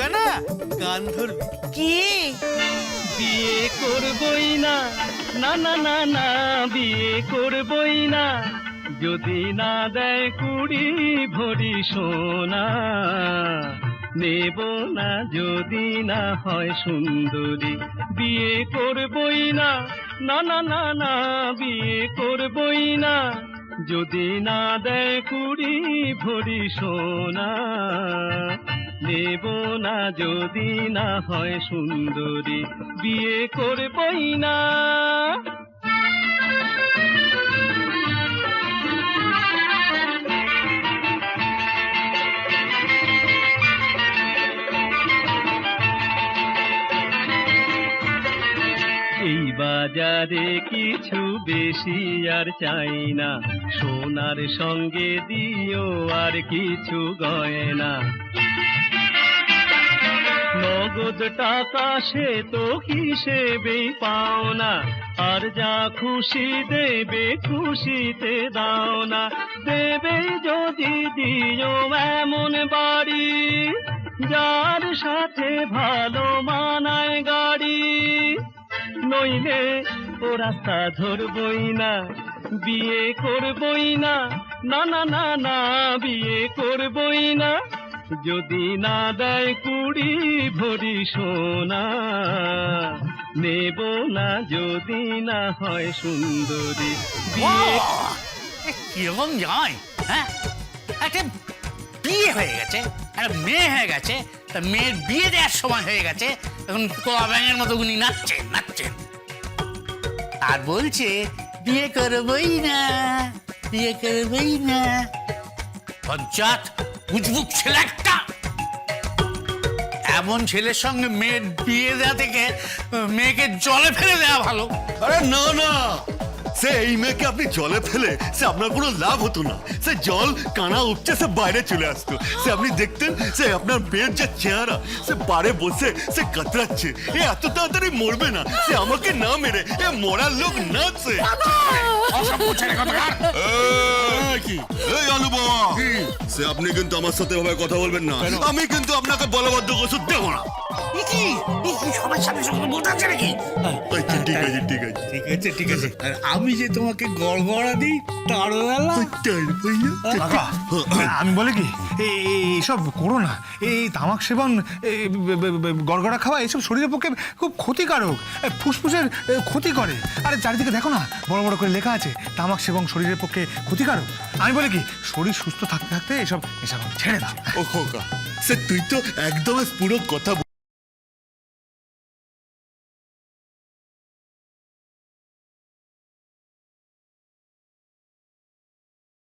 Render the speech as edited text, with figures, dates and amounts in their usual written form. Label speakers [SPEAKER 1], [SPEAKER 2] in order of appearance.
[SPEAKER 1] খোকা না গান ধরবে।
[SPEAKER 2] কি?
[SPEAKER 3] বিয়ে করবই না, না না না না, বিয়ে করবই না, যদি না দেয় কুড়ি ভরি সোনা। নেব না যদি না হয় সুন্দরী, বিয়ে করবই না, না না না না, বিয়ে করবই না, যদি না দেয় কুড়ি ভরি সোনা। নেব না যদি না হয় সুন্দরী, বিয়ে করবই না। এই বাজারে কিছু বেশি আর চাই না, সোনার সঙ্গে দিও আর কিছু গয়না। নগদ টাকা সে তো হিসেবেই পাও না, আর যা খুশি দেবে খুশিতে দাও না। দেবে যদি দিও এমন বাড়ি, যার সাথে ভালো মানায় গাড়ি। নইলে ও রাস্তা ধরবই না, বিয়ে করবই না, না না না না, বিয়ে করবই না, যদি না দেয় কুড়ি ভরি সোনা। নেব না যদি না হয় সুন্দরী, বিয়ে।
[SPEAKER 1] কিরকম যায়? হ্যাঁ, একটা বিয়ে হয়ে গেছে, একটা মেয়ে হয়ে গেছে, তা মেয়ের বিয়ে দেওয়ার সময় হয়ে গেছে, এখন কোয়া ব্যাঙের মতো উনি নাচছেন নাচছেন আর বলছে বিয়ে করবই না, বিয়ে করবই না। পঞ্চায়েত উজবুক ছেলে একটা, এমন ছেলের সঙ্গে মেয়ের বিয়ে দেওয়া থেকে মেয়েকে জলে ফেলে দেওয়া ভালো।
[SPEAKER 4] আরে না না, সে এই মেয়েকে আপনি জলে ফেলে সে আপনার কোনো লাভ হতো না। সে জল কানা উপচে সে বাইরে চলে আসতো। সে আপনি দেখতেন সে আপনার মেয়ের যে চেহারা, সে পারে বসে সে কাতরাচ্ছে। এ এত তাড়াতাড়ি মরবে না, সে আমাকে না মেরে এ মরার লোক না। সে কি এই আলু বাবা, সে আপনি কিন্তু আমার সাথে ভাবে কথা বলবেন না। আমি কিন্তু আপনাকে বলবদ্ধ ওষুধ দেবো না।
[SPEAKER 1] সবার সামনে সব বলতে আছে নাকি?
[SPEAKER 4] আচ্ছা, ঠিক আছে ঠিক আছে
[SPEAKER 5] ঠিক আছে ঠিক আছে, আর আমি যে তোমাকে গড়গড়া দিই তার বেলা।
[SPEAKER 6] কাকা, আমি বলি কি এইসব করো না। এই তামাক সেবন, গড়গড়া খাওয়া এসব শরীরের পক্ষে খুব ক্ষতিকারক, ফুসফুসের ক্ষতি করে। আরে চারিদিকে দেখো না, বড় বড় করে লেখা আছে তামাক সেবন শরীরের পক্ষে ক্ষতিকারক। আমি বলি কি, শরীর সুস্থ থাকতে থাকতে এসব এসব ছেড়ে দাও।
[SPEAKER 4] ও খোকা, সে তুই তো একদম পুরো কথা